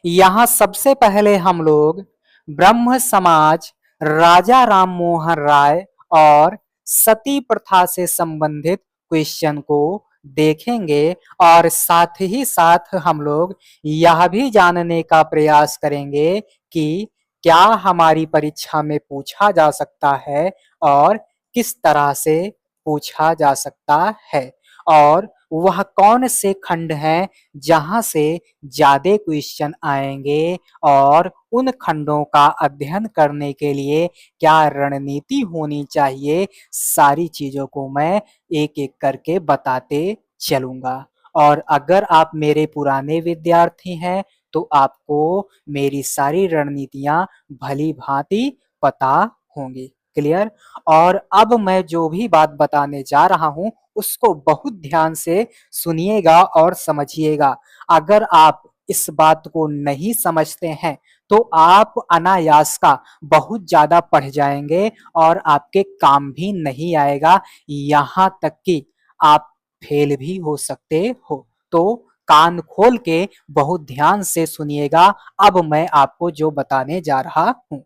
यहाँ सबसे पहले हम लोग ब्रह्म समाज, राजा राम मोहन राय और सती प्रथा से संबंधित क्वेश्चन को देखेंगे और साथ ही साथ हम लोग यह भी जानने का प्रयास करेंगे कि क्या हमारी परीक्षा में पूछा जा सकता है और किस तरह से पूछा जा सकता है और वह कौन से खंड हैं जहां से ज्यादा क्वेश्चन आएंगे और उन खंडों का अध्ययन करने के लिए क्या रणनीति होनी चाहिए, सारी चीजों को मैं एक एक करके बताते चलूंगा। और अगर आप मेरे पुराने विद्यार्थी हैं तो आपको मेरी सारी रणनीतियां भली भांति पता होंगी। क्लियर। और अब मैं जो भी बात बताने जा रहा हूं उसको बहुत ध्यान से सुनिएगा और समझिएगा। अगर आप इस बात को नहीं समझते हैं तो आप अनायास का बहुत ज्यादा पढ़ जाएंगे और आपके काम भी नहीं आएगा, यहां तक कि आप फेल भी हो सकते हो। तो कान खोल के बहुत ध्यान से सुनिएगा। अब मैं आपको जो बताने जा रहा हूं,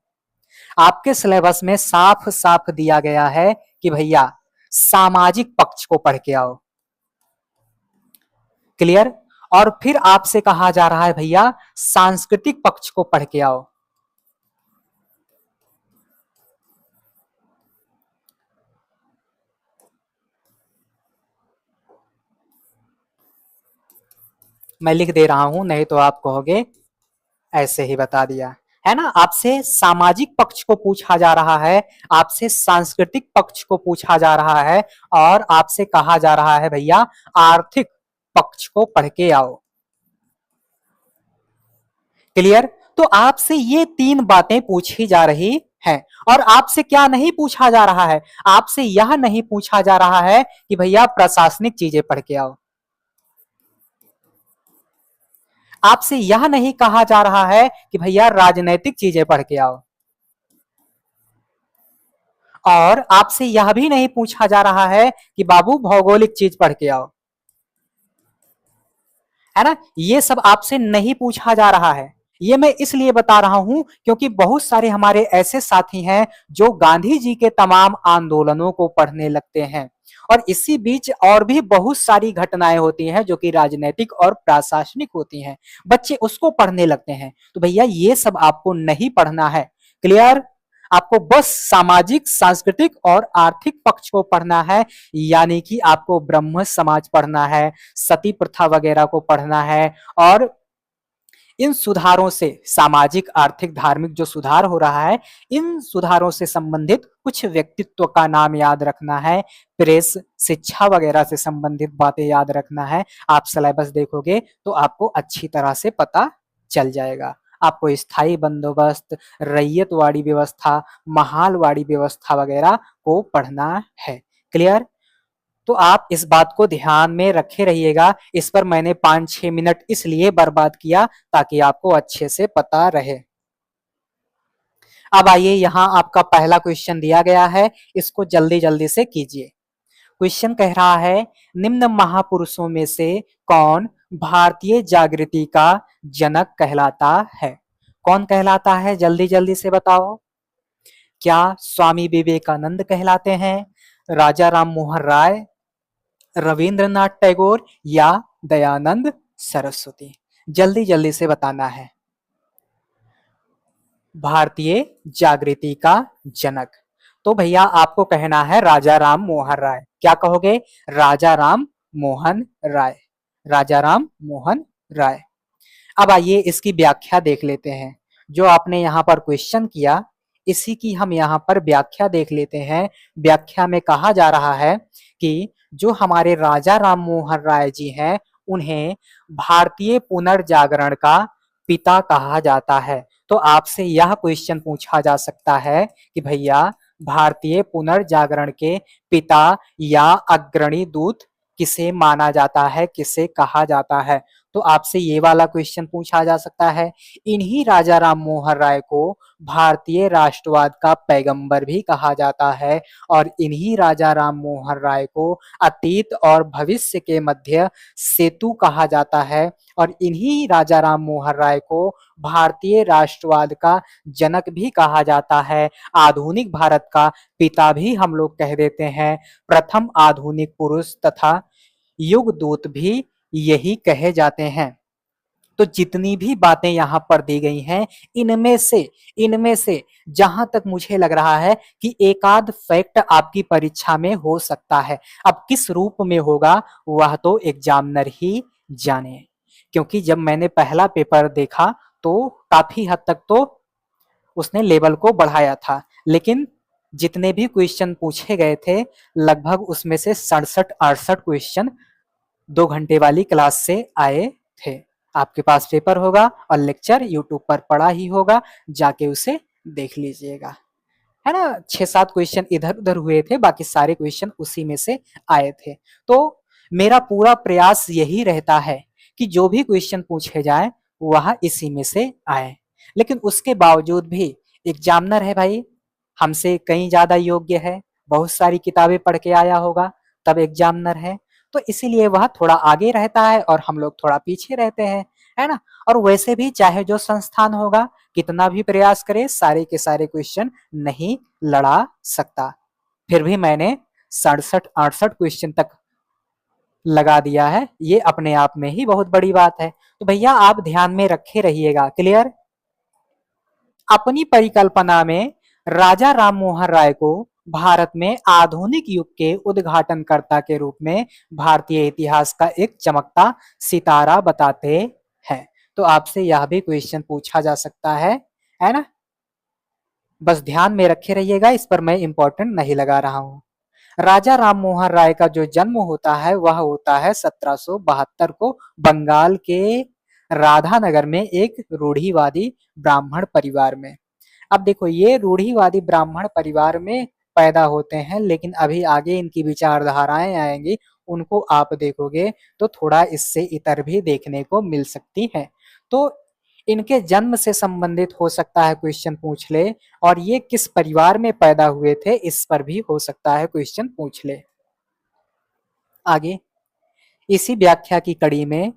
आपके सिलेबस में साफ साफ दिया गया है कि भैया सामाजिक पक्ष को पढ़ के आओ। क्लियर। और फिर आपसे कहा जा रहा है भैया सांस्कृतिक पक्ष को पढ़ के आओ। मैं लिख दे रहा हूं, नहीं तो आप कहोगे ऐसे ही बता दिया है ना। आपसे सामाजिक पक्ष को पूछा जा रहा है, आपसे सांस्कृतिक पक्ष को पूछा जा रहा है और आपसे कहा जा रहा है भैया आर्थिक पक्ष को पढ़ के आओ। क्लियर। तो आपसे ये तीन बातें पूछी जा रही हैं और आपसे क्या नहीं पूछा जा रहा है, आपसे यह नहीं पूछा जा रहा है कि भैया प्रशासनिक चीजें पढ़ के आओ। आपसे यह नहीं कहा जा रहा है कि भैया राजनैतिक चीजें पढ़ के आओ। और आपसे यह भी नहीं पूछा जा रहा है कि बाबू भौगोलिक चीज पढ़ के आओ, है ना। ये सब आपसे नहीं पूछा जा रहा है। ये मैं इसलिए बता रहा हूं क्योंकि बहुत सारे हमारे ऐसे साथी हैं जो गांधी जी के तमाम आंदोलनों को पढ़ने लगते हैं और इसी बीच और भी बहुत सारी घटनाएं होती हैं जो कि राजनीतिक और प्रशासनिक होती हैं, बच्चे उसको पढ़ने लगते हैं। तो भैया ये सब आपको नहीं पढ़ना है। क्लियर। आपको बस सामाजिक, सांस्कृतिक और आर्थिक पक्ष को पढ़ना है, यानी कि आपको ब्रह्म समाज पढ़ना है, सती प्रथा वगैरह को पढ़ना है और इन सुधारों से सामाजिक, आर्थिक, धार्मिक जो सुधार हो रहा है, इन सुधारों से संबंधित कुछ व्यक्तित्व का नाम याद रखना है, प्रेस, शिक्षा वगैरह से संबंधित बातें याद रखना है। आप सिलेबस देखोगे तो आपको अच्छी तरह से पता चल जाएगा। आपको स्थायी बंदोबस्त, रैयतवाड़ी व्यवस्था, महालवाड़ी व्यवस्था वगैरह को पढ़ना है। क्लियर। तो आप इस बात को ध्यान में रखे रहिएगा। इस पर मैंने 5-6 मिनट इसलिए बर्बाद किया ताकि आपको अच्छे से पता रहे। अब आइए, यहां आपका पहला क्वेश्चन दिया गया है, इसको जल्दी जल्दी से कीजिए। क्वेश्चन कह रहा है निम्न महापुरुषों में से कौन भारतीय जागृति का जनक कहलाता है। कौन कहलाता है, जल्दी जल्दी से बताओ। क्या स्वामी विवेकानंद कहलाते हैं, राजा राम मोहन राय, रविंद्रनाथ टैगोर या दयानंद सरस्वती। जल्दी जल्दी से बताना है। भारतीय जागृति का जनक, तो भैया आपको कहना है राजा राम मोहन राय। क्या कहोगे, राजा राम मोहन राय, राजा राम मोहन राय। अब आइए इसकी व्याख्या देख लेते हैं। जो आपने यहाँ पर क्वेश्चन किया इसी की हम यहाँ पर व्याख्या देख लेते हैं। व्याख्या में कहा जा रहा है कि जो हमारे राजा राम मोहन राय जी हैं उन्हें भारतीय पुनर्जागरण का पिता कहा जाता है। तो आपसे यह क्वेश्चन पूछा जा सकता है कि भैया भारतीय पुनर्जागरण के पिता या अग्रणी दूत किसे माना जाता है, किसे कहा जाता है। तो आपसे ये वाला क्वेश्चन पूछा जा सकता है। इन्हीं राजा राम मोहन राय को भारतीय राष्ट्रवाद का पैगंबर भी कहा जाता है और इन्हीं राजा राम मोहन राय को अतीत और भविष्य के मध्य सेतु कहा जाता है और इन्हीं राजा राम मोहन राय को भारतीय राष्ट्रवाद का जनक भी कहा जाता है। आधुनिक भारत का पिता भी हम लोग कह देते हैं। प्रथम आधुनिक पुरुष तथा युग दूत भी यही कहे जाते हैं। तो जितनी भी बातें यहाँ पर दी गई हैं, इनमें से जहां तक मुझे लग रहा है कि एक आध फैक्ट आपकी परीक्षा में हो सकता है। अब किस रूप में होगा वह तो एग्जामिनर ही जाने, क्योंकि जब मैंने पहला पेपर देखा तो काफी हद तक तो उसने लेवल को बढ़ाया था, लेकिन जितने भी क्वेश्चन पूछे गए थे लगभग उसमें से 67-68 क्वेश्चन 2 घंटे वाली क्लास से आए थे। आपके पास पेपर होगा और लेक्चर यूट्यूब पर पड़ा ही होगा, जाके उसे देख लीजिएगा, है ना। 6-7 क्वेश्चन इधर उधर हुए थे, बाकी सारे क्वेश्चन उसी में से आए थे। तो मेरा पूरा प्रयास यही रहता है कि जो भी क्वेश्चन पूछे जाए वह इसी में से आए, लेकिन उसके बावजूद भी एग्जामिनर है भाई, हमसे कहीं ज्यादा योग्य है, बहुत सारी किताबें पढ़ के आया होगा, तब एग्जामिनर है, तो इसीलिए वह थोड़ा आगे रहता है और हम लोग थोड़ा पीछे रहते हैं, है ना। और वैसे भी चाहे जो संस्थान होगा कितना भी प्रयास करे सारे के सारे क्वेश्चन नहीं लड़ा सकता। फिर भी मैंने 67-68 क्वेश्चन तक लगा दिया है, ये अपने आप में ही बहुत बड़ी बात है। तो भैया आप ध्यान में रखे रहिएगा। क्लियर। अपनी परिकल्पना में राजा राम मोहन राय को भारत में आधुनिक युग के उद्घाटनकर्ता के रूप में भारतीय इतिहास का एक चमकता सितारा बताते हैं। तो आपसे यह भी क्वेश्चन पूछा जा सकता है ना। बस ध्यान में रखे रहिएगा, इस पर मैं इंपॉर्टेंट नहीं लगा रहा हूं। राजा राम मोहन राय का जो जन्म होता है वह होता है 1772 को बंगाल के राधानगर में एक रूढ़िवादी ब्राह्मण परिवार में। अब देखो ये रूढ़िवादी ब्राह्मण परिवार में पैदा होते हैं, लेकिन अभी आगे इनकी विचारधाराएं आएंगी, उनको आप देखोगे तो थोड़ा इससे इतर भी देखने को मिल सकती है। तो इनके जन्म से संबंधित हो सकता है क्वेश्चन पूछ ले, और ये किस परिवार में पैदा हुए थे इस पर भी हो सकता है क्वेश्चन पूछ ले। आगे इसी व्याख्या की कड़ी में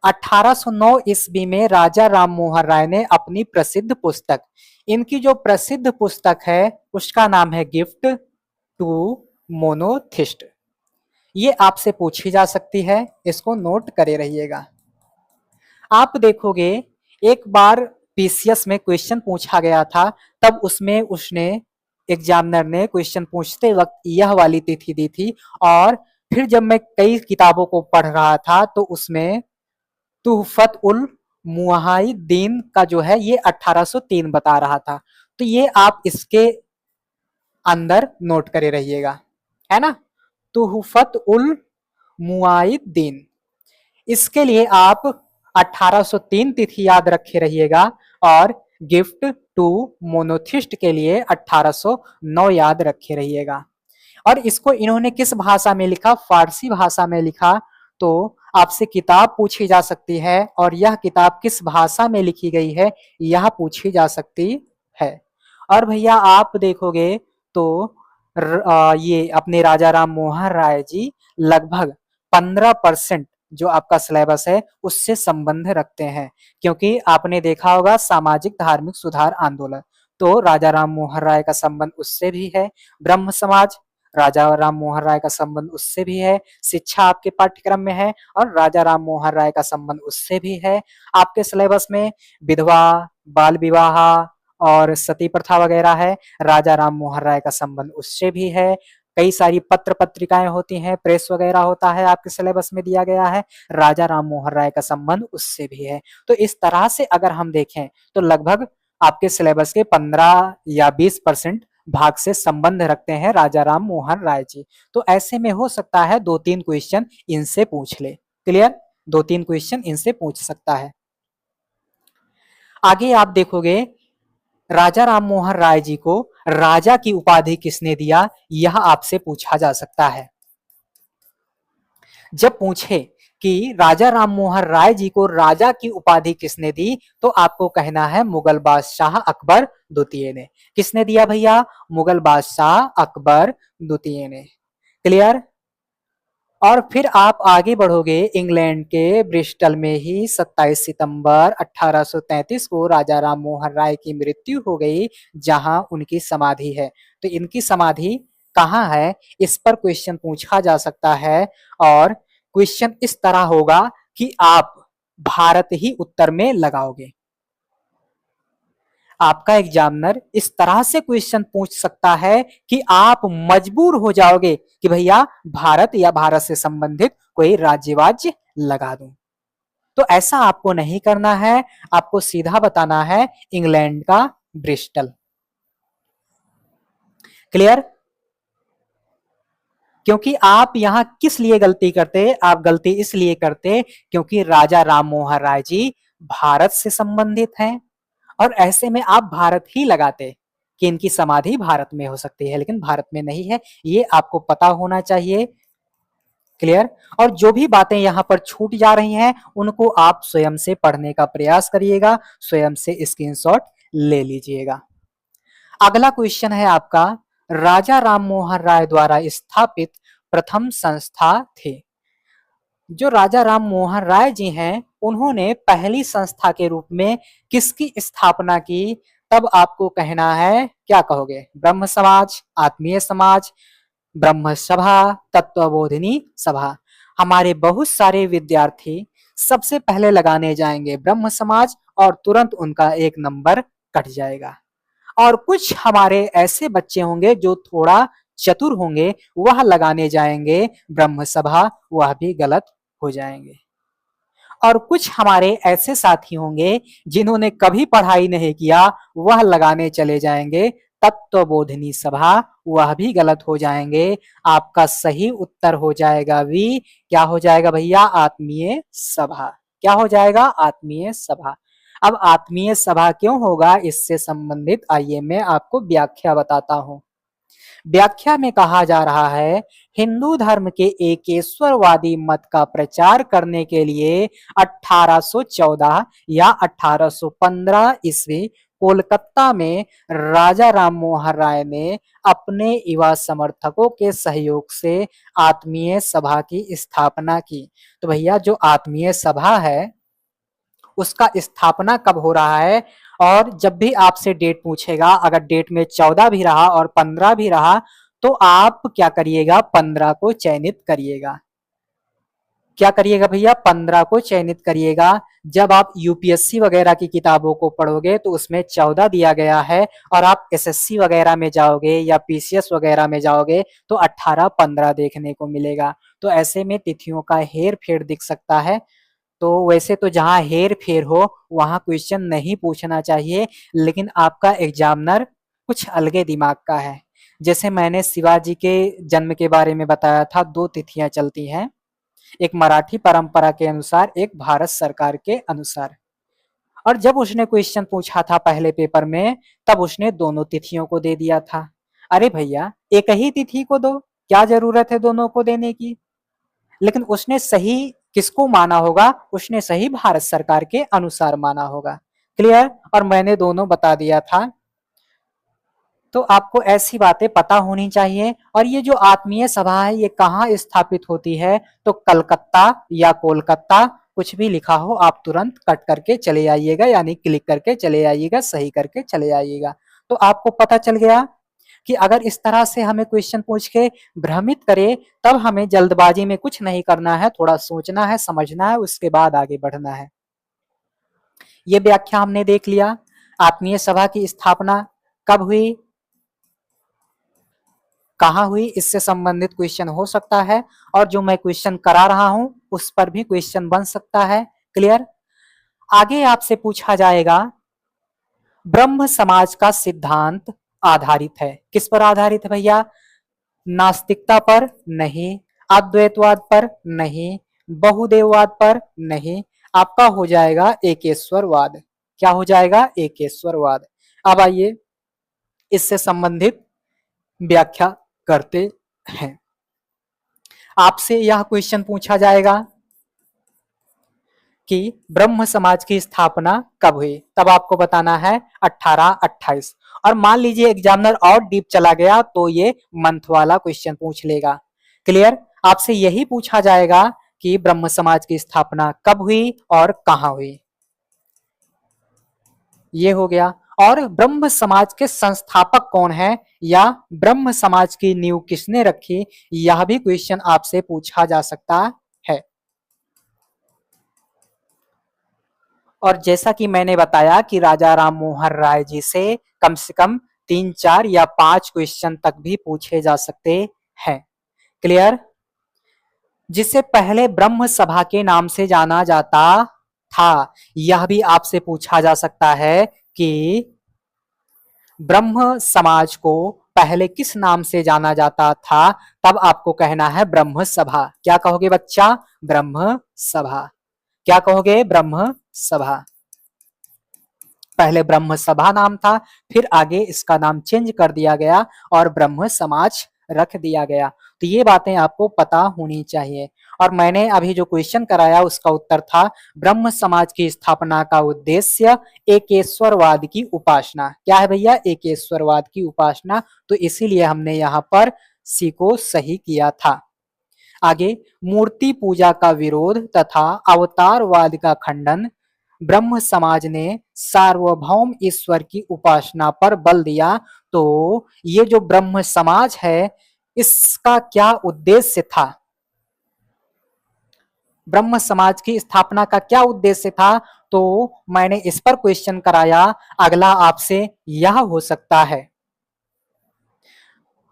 1809 ईस्वी में राजा राम मोहन राय ने अपनी प्रसिद्ध पुस्तक, इनकी जो प्रसिद्ध पुस्तक है उसका नाम है गिफ्ट टू मोनोथिस्ट। ये आपसे पूछी जा सकती है, इसको नोट करे रहिएगा। आप देखोगे एक बार पीसीएस में क्वेश्चन पूछा गया था, तब उसमें उसने एग्जामिनर ने क्वेश्चन पूछते वक्त यह वाली तिथि दी थी, और फिर जब मैं कई किताबों को पढ़ रहा था तो उसमें तुहफत उल मुआहिदीन का जो है ये 1803 बता रहा था। तो ये आप इसके अंदर नोट करे रहिएगा, है ना। तुहफत उल मुआहिदीन, इसके लिए आप 1803 तिथि याद रखे रहिएगा, और गिफ्ट टू मोनोथिस्ट के लिए 1809 याद रखे रहिएगा। और इसको इन्होंने किस भाषा में लिखा, फारसी भाषा में लिखा। तो आपसे किताब पूछी जा सकती है और यह किताब किस भाषा में लिखी गई है यह पूछी जा सकती है। और भैया आप देखोगे तो ये अपने राजा राम मोहन राय जी लगभग 15% जो आपका सिलेबस है उससे संबंध रखते हैं, क्योंकि आपने देखा होगा सामाजिक धार्मिक सुधार आंदोलन, तो राजा राम मोहन राय का संबंध उससे भी है। ब्रह्म समाज, राजा राम मोहन राय का संबंध उससे भी है। शिक्षा आपके पाठ्यक्रम में है और राजा राम मोहन राय का संबंध उससे भी है। आपके सिलेबस में विधवा, बाल विवाह और सती प्रथा वगैरह है, राजा राम मोहन राय का संबंध उससे भी है। कई सारी पत्र पत्रिकाएं होती हैं, प्रेस वगैरह होता है, आपके सिलेबस में दिया गया है, राजा राम मोहन राय का संबंध उससे भी है। तो इस तरह से अगर हम देखें तो लगभग आपके सिलेबस के 15 या 20% भाग से संबंध रखते हैं राजा राम मोहन राय जी। तो ऐसे में हो सकता है 2-3 क्वेश्चन इनसे पूछ ले। क्लियर, 2-3 क्वेश्चन इनसे पूछ सकता है। आगे आप देखोगे राजा राम मोहन राय जी को राजा की उपाधि किसने दिया, यह आपसे पूछा जा सकता है। जब पूछे कि राजा राम मोहन राय जी को राजा की उपाधि किसने दी, तो आपको कहना है मुगल बादशाह अकबर द्वितीय ने। किसने दिया भैया? मुगल बादशाह अकबर द्वितीय ने। क्लियर? और फिर आप आगे बढ़ोगे, इंग्लैंड के ब्रिस्टल में ही 27 सितंबर 1833 को राजा राम मोहन राय की मृत्यु हो गई, जहां उनकी समाधि है। तो इनकी समाधि कहाँ है, इस पर क्वेश्चन पूछा जा सकता है। और क्वेश्चन इस तरह होगा कि आप भारत ही उत्तर में लगाओगे। आपका एग्जामिनर इस तरह से क्वेश्चन पूछ सकता है कि आप मजबूर हो जाओगे कि भैया भारत या भारत से संबंधित कोई राज्यवाज्य लगा दूं। तो ऐसा आपको नहीं करना है, आपको सीधा बताना है इंग्लैंड का ब्रिस्टल। क्लियर? क्योंकि आप यहां किस लिए गलती करते, आप गलती इसलिए करते क्योंकि राजा राम मोहन राय जी भारत से संबंधित हैं, और ऐसे में आप भारत ही लगाते कि इनकी समाधि भारत में हो सकती है, लेकिन भारत में नहीं है। ये आपको पता होना चाहिए। क्लियर? और जो भी बातें यहां पर छूट जा रही हैं उनको आप स्वयं से पढ़ने का प्रयास करिएगा, स्वयं से स्क्रीनशॉट ले लीजिएगा। अगला क्वेश्चन है आपका, राजा राम मोहन राय द्वारा स्थापित प्रथम संस्था थी। जो राजा राम मोहन राय जी हैं उन्होंने पहली संस्था के रूप में किसकी स्थापना की, तब आपको कहना है, क्या कहोगे? ब्रह्म समाज, आत्मीय समाज, ब्रह्म सभा, तत्वबोधिनी सभा। हमारे बहुत सारे विद्यार्थी सबसे पहले लगाने जाएंगे ब्रह्म समाज और तुरंत उनका एक नंबर कट जाएगा। और कुछ हमारे ऐसे बच्चे होंगे जो थोड़ा चतुर होंगे, वह लगाने जाएंगे ब्रह्म सभा, वह भी गलत हो जाएंगे। और कुछ हमारे ऐसे साथी होंगे जिन्होंने कभी पढ़ाई नहीं किया, वह लगाने चले जाएंगे तत्वबोधिनी सभा, वह भी गलत हो जाएंगे। आपका सही उत्तर हो जाएगा वी। क्या हो जाएगा भैया? आत्मीय सभा। क्या हो जाएगा? आत्मीय सभा। अब आत्मीय सभा क्यों होगा, इससे संबंधित आइए मैं आपको व्याख्या बताता हूं। व्याख्या में कहा जा रहा है, हिंदू धर्म के एकेश्वरवादी मत का प्रचार करने के लिए 1814 या 1815 ईस्वी कोलकाता में राजा राम मोहन राय ने अपने युवा समर्थकों के सहयोग से आत्मीय सभा की स्थापना की। तो भैया जो आत्मीय सभा है उसका स्थापना कब हो रहा है, और जब भी आपसे डेट पूछेगा, अगर डेट में 14 भी रहा और 15 भी रहा तो आप क्या करिएगा? 15 को चयनित करिएगा। क्या करिएगा भैया? 15 को चयनित करिएगा। जब आप यूपीएससी वगैरह की किताबों को पढ़ोगे तो उसमें 14 दिया गया है, और आप एसएससी वगैरह में जाओगे या पीसीएस वगैरह में जाओगे तो 18-15 देखने को मिलेगा। तो ऐसे में तिथियों का हेर फेर दिख सकता है। तो वैसे तो जहां हेर फेर हो वहां क्वेश्चन नहीं पूछना चाहिए, लेकिन आपका एग्जामिनर कुछ अलगे दिमाग का है। जैसे मैंने शिवाजी के जन्म के बारे में बताया था, 2 तिथियां चलती हैं, एक मराठी परंपरा के अनुसार, एक भारत सरकार के अनुसार। और जब उसने क्वेश्चन पूछा था पहले पेपर में, तब उसने दोनों तिथियों को दे दिया था। अरे भैया एक ही तिथि को दो, क्या जरूरत है दोनों को देने की? लेकिन उसने सही किसको माना होगा? उसने सही भारत सरकार के अनुसार माना होगा। क्लियर? और मैंने दोनों बता दिया था। तो आपको ऐसी बातें पता होनी चाहिए। और ये जो आत्मीय सभा है ये कहाँ स्थापित होती है, तो कलकत्ता या कोलकाता, कुछ भी लिखा हो आप तुरंत कट करके चले आइएगा, यानी क्लिक करके चले आइएगा, सही करके चले आइएगा। तो आपको पता चल गया कि अगर इस तरह से हमें क्वेश्चन पूछ के भ्रमित करे, तब हमें जल्दबाजी में कुछ नहीं करना है, थोड़ा सोचना है, समझना है, उसके बाद आगे बढ़ना है। ये व्याख्या हमने देख लिया। आत्मीय सभा की स्थापना कब हुई, कहाँ हुई, इससे संबंधित क्वेश्चन हो सकता है। और जो मैं क्वेश्चन करा रहा हूं उस पर भी क्वेश्चन बन सकता है। क्लियर? आगे आपसे पूछा जाएगा, ब्रह्म समाज का सिद्धांत आधारित है, किस पर आधारित है भैया? नास्तिकता पर नहीं, अद्वैतवाद पर नहीं, बहुदेववाद पर नहीं, आपका हो जाएगा एकेश्वरवाद। क्या हो जाएगा? एकेश्वरवाद। अब आइए इससे संबंधित व्याख्या करते हैं। आपसे यह क्वेश्चन पूछा जाएगा, कि ब्रह्म समाज की स्थापना कब हुई, तब आपको बताना है 1828। और मान लीजिए एग्जामिनर और डीप चला गया तो ये मंथ वाला क्वेश्चन पूछ लेगा। क्लियर? आपसे यही पूछा जाएगा कि ब्रह्म समाज की स्थापना कब हुई और कहां हुई। ये हो गया। और ब्रह्म समाज के संस्थापक कौन है या ब्रह्म समाज की नींव किसने रखी, यह भी क्वेश्चन आपसे पूछा जा सकता है। और जैसा कि मैंने बताया कि राजा राम मोहन राय जी से कम 3, 4 या 5 क्वेश्चन तक भी पूछे जा सकते हैं। क्लियर? जिसे पहले ब्रह्म सभा के नाम से जाना जाता था, यह भी आपसे पूछा जा सकता है कि ब्रह्म समाज को पहले किस नाम से जाना जाता था, तब आपको कहना है ब्रह्म सभा। क्या कहोगे बच्चा? ब्रह्म सभा। क्या कहोगे? ब्रह्म सभा। पहले ब्रह्म सभा नाम था, फिर आगे इसका नाम चेंज कर दिया गया और ब्रह्म समाज रख दिया गया। तो ये बातें आपको पता होनी चाहिए। और मैंने अभी जो क्वेश्चन कराया उसका उत्तर था ब्रह्म समाज की स्थापना का उद्देश्य एकेश्वरवाद की उपासना। क्या है भैया? एकेश्वरवाद की उपासना। तो इसीलिए हमने यहाँ पर सी को सही किया था। आगे, मूर्ति पूजा का विरोध तथा अवतारवाद का खंडन। ब्रह्म समाज ने सार्वभौम ईश्वर की उपासना पर बल दिया। तो ये जो ब्रह्म समाज है इसका क्या उद्देश्य था? ब्रह्म समाज की स्थापना का क्या उद्देश्य था? तो मैंने इस पर क्वेश्चन कराया। अगला आपसे यह हो सकता है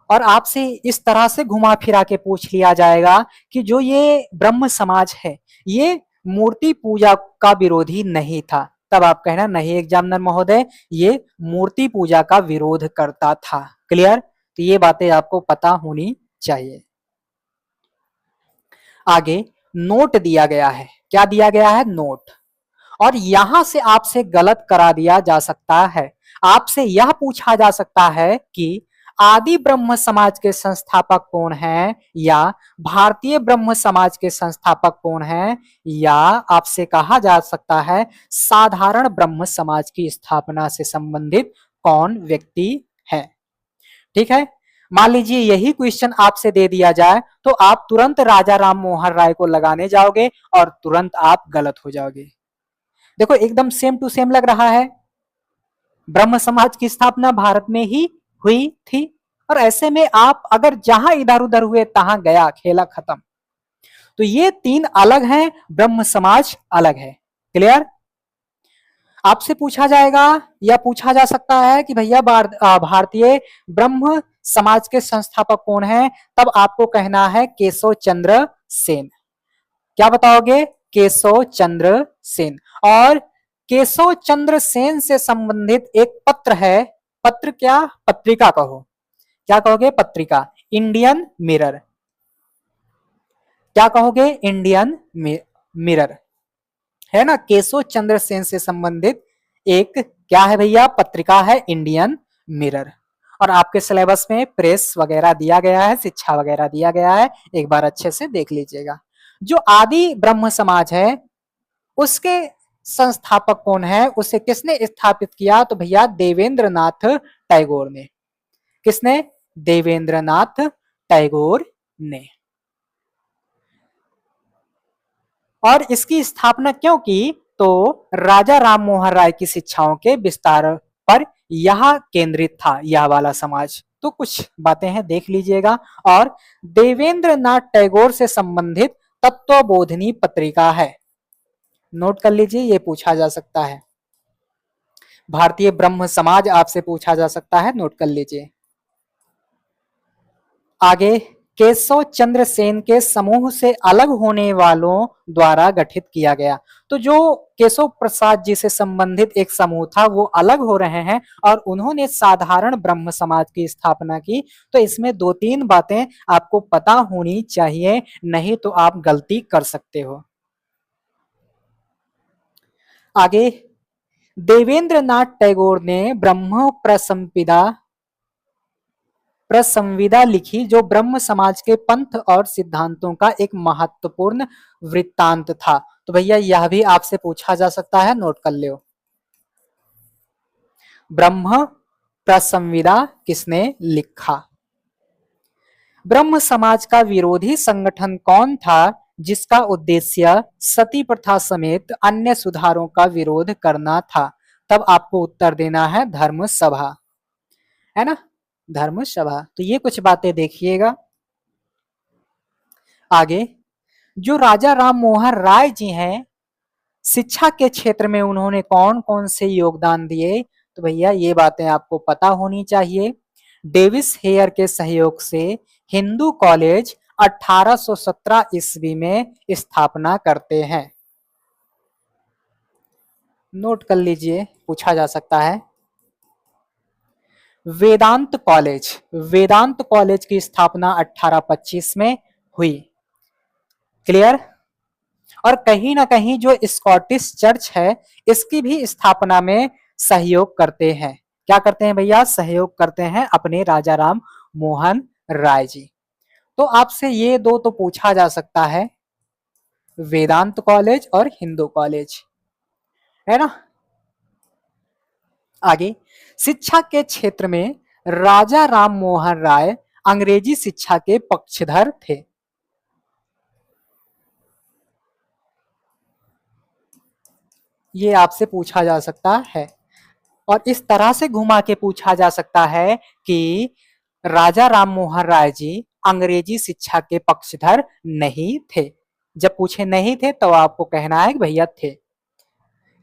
और आपसे इस तरह से घुमा फिरा के पूछ लिया जाएगा कि जो ये ब्रह्म समाज है ये मूर्ति पूजा का विरोधी नहीं था, तब आप कहना नहीं एग्जामिनर महोदय, ये मूर्ति पूजा का विरोध करता था। क्लियर? तो ये बातें आपको पता होनी चाहिए। आगे नोट दिया गया है। क्या दिया गया है? नोट। और यहां से आपसे गलत करा दिया जा सकता है। आपसे यह पूछा जा सकता है कि आदि ब्रह्म समाज के संस्थापक कौन हैं, या भारतीय ब्रह्म समाज के संस्थापक कौन हैं, या आपसे कहा जा सकता है साधारण ब्रह्म समाज की स्थापना से संबंधित कौन व्यक्ति है। ठीक है? मान लीजिए यही क्वेश्चन आपसे दे दिया जाए तो आप तुरंत राजा राम मोहन राय को लगाने जाओगे और तुरंत आप गलत हो जाओगे। देखो एकदम सेम टू सेम लग रहा है। ब्रह्म समाज की स्थापना भारत में ही हुई थी और ऐसे में आप अगर जहां इधर उधर हुए तहां गया, खेला खत्म। तो ये 3 अलग हैं, ब्रह्म समाज अलग है। क्लियर? आपसे पूछा जाएगा या पूछा जा सकता है कि भैया भारतीय ब्रह्म समाज के संस्थापक कौन है, तब आपको कहना है केशव चंद्र सेन। क्या बताओगे? केशव चंद्र सेन। और केशव चंद्र सेन से संबंधित एक पत्र है। पत्र क्या? पत्रिका कहो। क्या कहोगे? पत्रिका। Indian mirror. क्या कहोगे? Indian mirror. है ना? केशव चंद्र सेन से संबंधित एक क्या है भैया? पत्रिका है इंडियन मिरर। और आपके सिलेबस में प्रेस वगैरह दिया गया है, शिक्षा वगैरह दिया गया है, एक बार अच्छे से देख लीजिएगा। जो आदि ब्रह्म समाज है उसके संस्थापक कौन है, उसे किसने स्थापित किया? तो भैया देवेंद्रनाथ टैगोर ने। किसने? देवेंद्रनाथ टैगोर ने। और इसकी स्थापना क्यों की? तो राजा राम मोहन राय की शिक्षाओं के विस्तार पर यह केंद्रित था, यह वाला समाज। तो कुछ बातें हैं, देख लीजिएगा। और देवेंद्रनाथ टैगोर से संबंधित तत्वबोधिनी पत्रिका है। नोट कर लीजिए, ये पूछा जा सकता है। भारतीय ब्रह्म समाज आपसे पूछा जा सकता है, नोट कर लीजिए। आगे, केशव चंद्र सेन के समूह से अलग होने वालों द्वारा गठित किया गया। तो जो केशव प्रसाद जी से संबंधित एक समूह था वो अलग हो रहे हैं और उन्होंने साधारण ब्रह्म समाज की स्थापना की। तो इसमें 2-3 बातें आपको पता होनी चाहिए, नहीं तो आप गलती कर सकते हो। आगे, देवेंद्रनाथ टैगोर ने ब्रह्म प्रसंविदा लिखी जो ब्रह्म समाज के पंथ और सिद्धांतों का एक महत्वपूर्ण वृत्तांत था। तो भैया यह भी आपसे पूछा जा सकता है, नोट कर लो। ब्रह्म प्रसंविदा किसने लिखा? ब्रह्म समाज का विरोधी संगठन कौन था जिसका उद्देश्य सती प्रथा समेत अन्य सुधारों का विरोध करना था? तब आपको उत्तर देना है धर्म सभा, है ना, धर्म सभा। तो ये कुछ बातें देखिएगा। आगे, जो राजा राम मोहन राय जी हैं, शिक्षा के क्षेत्र में उन्होंने कौन कौन से योगदान दिए? तो भैया ये बातें आपको पता होनी चाहिए। डेविस हेयर के सहयोग से हिंदू कॉलेज 1817 ईस्वी में स्थापना करते हैं। नोट कर लीजिए, पूछा जा सकता है। वेदांत कॉलेज की स्थापना 1825 में हुई। क्लियर? और कहीं ना कहीं जो स्कॉटिश चर्च है, इसकी भी स्थापना में सहयोग करते हैं। क्या करते हैं भैया? सहयोग करते हैं अपने राजा राम मोहन राय जी। तो आपसे ये दो तो पूछा जा सकता है, वेदांत कॉलेज और हिंदू कॉलेज, है ना। आगे, शिक्षा के क्षेत्र में राजा राम मोहन राय अंग्रेजी शिक्षा के पक्षधर थे। ये आपसे पूछा जा सकता है, और इस तरह से घुमा के पूछा जा सकता है कि राजा राम मोहन राय जी अंग्रेजी शिक्षा के पक्षधर नहीं थे। जब पूछे नहीं थे तो आपको कहना है कि भैया थे,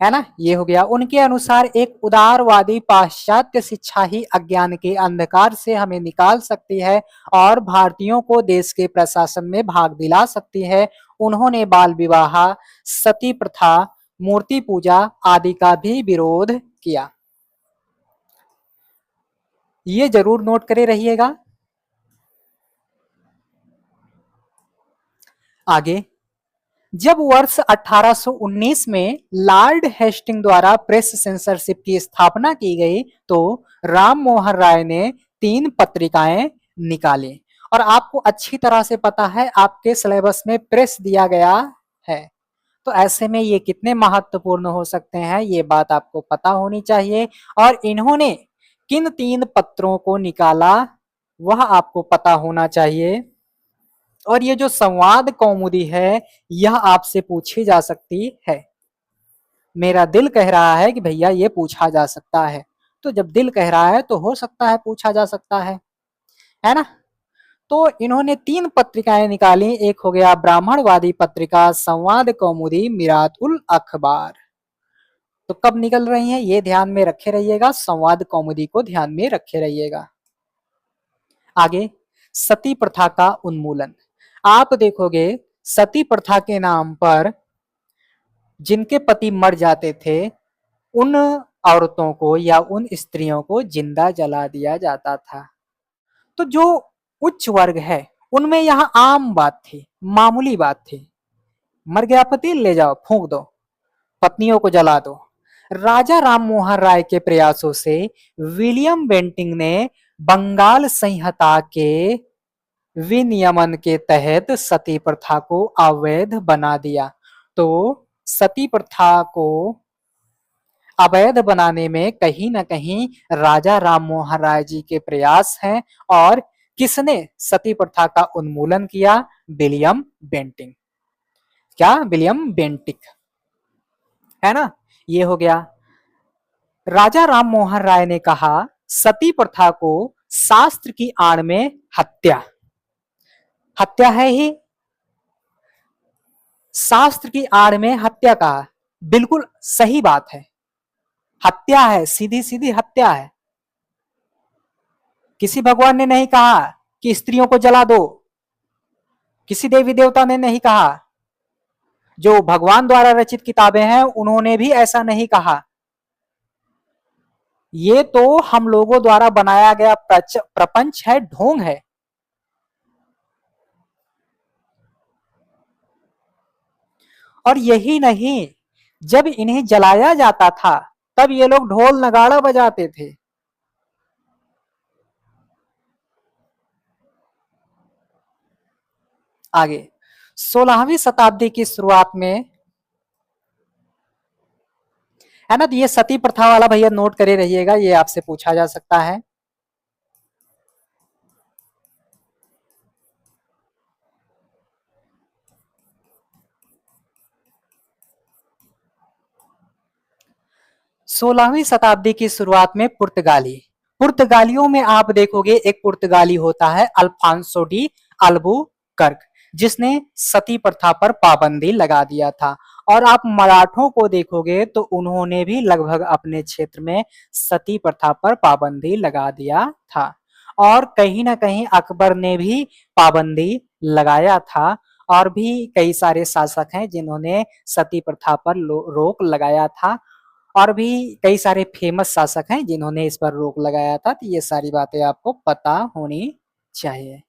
है ना। ये हो गया। उनके अनुसार एक उदारवादी पाश्चात्य शिक्षा ही अज्ञान के अंधकार से हमें निकाल सकती है और भारतीयों को देश के प्रशासन में भाग दिला सकती है। उन्होंने बाल विवाह, सती प्रथा, मूर्ति पूजा आदि का भी विरोध किया। ये जरूर नोट करे रहिएगा। आगे, जब वर्ष 1819 में लॉर्ड हेस्टिंग द्वारा प्रेस सेंसरशिप की स्थापना की गई तो राम मोहन राय ने 3 पत्रिकाएं निकाली। और आपको अच्छी तरह से पता है, आपके सिलेबस में प्रेस दिया गया है, तो ऐसे में ये कितने महत्वपूर्ण हो सकते हैं, ये बात आपको पता होनी चाहिए। और इन्होंने किन 3 पत्रों को निकाला, वह आपको पता होना चाहिए। और ये जो संवाद कौमुदी है, यह आपसे पूछी जा सकती है। मेरा दिल कह रहा है कि भैया ये पूछा जा सकता है, तो जब दिल कह रहा है तो हो सकता है पूछा जा सकता है ना। तो इन्होंने 3 पत्रिकाएं निकाली। एक हो गया ब्राह्मणवादी पत्रिका, संवाद कौमुदी, मिरात उल अखबार। तो कब निकल रही हैं ये ध्यान में रखे रहिएगा, संवाद कौमुदी को ध्यान में रखे रहिएगा। आगे, सती प्रथा का उन्मूलन। आप देखोगे, सती प्रथा के नाम पर जिनके पति मर जाते थे, उन औरतों को या उन स्त्रियों को जिंदा जला दिया जाता था। तो जो उच्च वर्ग है, उनमें यह आम बात थी, मामूली बात थी। मर गया पति, ले जाओ फूंक दो, पत्नियों को जला दो। राजा राम मोहन राय के प्रयासों से विलियम बेंटिंग ने बंगाल संहिता के विनियमन के तहत सती प्रथा को अवैध बना दिया। तो सती प्रथा को अवैध बनाने में कहीं ना कहीं राजा राम मोहन राय जी के प्रयास हैं। और किसने सती प्रथा का उन्मूलन किया? William Bentinck. क्या? विलियम बेंटिक, है ना। ये हो गया। राजा राम मोहन राय ने कहा, सती प्रथा को शास्त्र की आड़ में हत्या, हत्या है ही, शास्त्र की आड़ में हत्या कहा, बिल्कुल सही बात है, हत्या है, सीधी सीधी हत्या है। किसी भगवान ने नहीं कहा कि स्त्रियों को जला दो, किसी देवी देवता ने नहीं कहा, जो भगवान द्वारा रचित किताबें हैं उन्होंने भी ऐसा नहीं कहा। ये तो हम लोगों द्वारा बनाया गया प्रपंच है, ढोंग है। और यही नहीं, जब इन्हें जलाया जाता था तब ये लोग ढोल नगाड़ा बजाते थे। आगे, 16वीं शताब्दी की शुरुआत में है ना। तो ये सती प्रथा वाला भैया नोट करे रहिएगा, ये आपसे पूछा जा सकता है। सोलहवीं शताब्दी की शुरुआत में पुर्तगालियों में आप देखोगे एक पुर्तगाली होता है अल्फांसो डी अल्बुकर्क, जिसने सती प्रथा पर पाबंदी लगा दिया था। और आप मराठों को देखोगे तो उन्होंने भी लगभग अपने क्षेत्र में सती प्रथा पर पाबंदी लगा दिया था। और कहीं ना कहीं अकबर ने भी पाबंदी लगाया था। और भी कई सारे शासक हैं जिन्होंने सती प्रथा पर रोक लगाया था। और भी कई सारे फेमस शासक हैं जिन्होंने इस पर रोक लगाया था। तो ये सारी बातें आपको पता होनी चाहिए।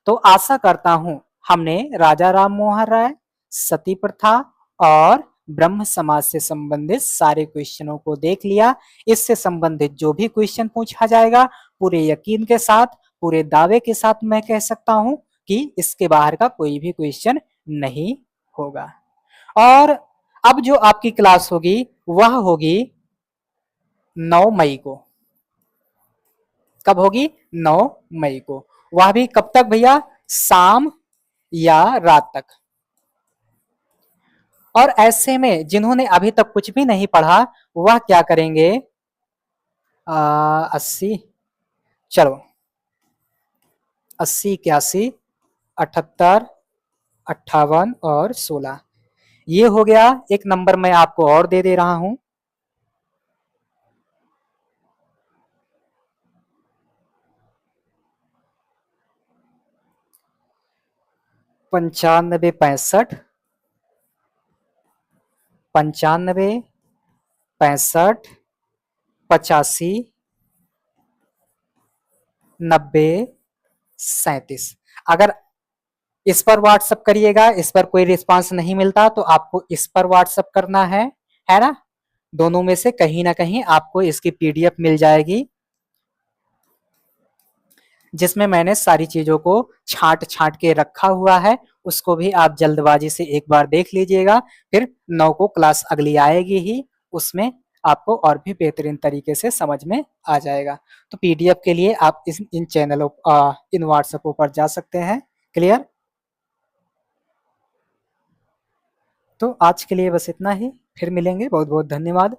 तो आशा करता हूं हमने राजा राम मोहन राय, सती प्रथा और ब्रह्म समाज से संबंधित सारे क्वेश्चनों को देख लिया। इससे संबंधित जो भी क्वेश्चन पूछा जाएगा पूरे यकीन के साथ, पूरे दावे के साथ मैं कह सकता हूं कि इसके बाहर का कोई भी क्वेश्चन नहीं होगा। और अब जो आपकी क्लास होगी वह होगी 9 मई को। कब होगी? 9 मई को। वह भी कब तक भैया? शाम या रात तक। और ऐसे में जिन्होंने अभी तक कुछ भी नहीं पढ़ा वह क्या करेंगे? 80, चलो 80, 81, 78, 58 और 16, ये हो गया। एक नंबर मैं आपको और दे दे रहा हूं, 95, 65, 95, 65, 85, 90, 37। अगर इस पर व्हाट्सअप करिएगा, इस पर कोई रिस्पांस नहीं मिलता तो आपको इस पर व्हाट्सअप करना है ना। दोनों में से कहीं ना कहीं आपको इसकी पीडीएफ मिल जाएगी, जिसमें मैंने सारी चीजों को छांट छांट के रखा हुआ है। उसको भी आप जल्दबाजी से एक बार देख लीजिएगा। फिर 9 को क्लास अगली आएगी ही, उसमें आपको और भी बेहतरीन तरीके से समझ में आ जाएगा। तो पीडीएफ के लिए आप इन चैनलों इन व्हाट्सएपों पर जा सकते हैं। क्लियर? तो आज के लिए बस इतना ही, फिर मिलेंगे। बहुत बहुत धन्यवाद।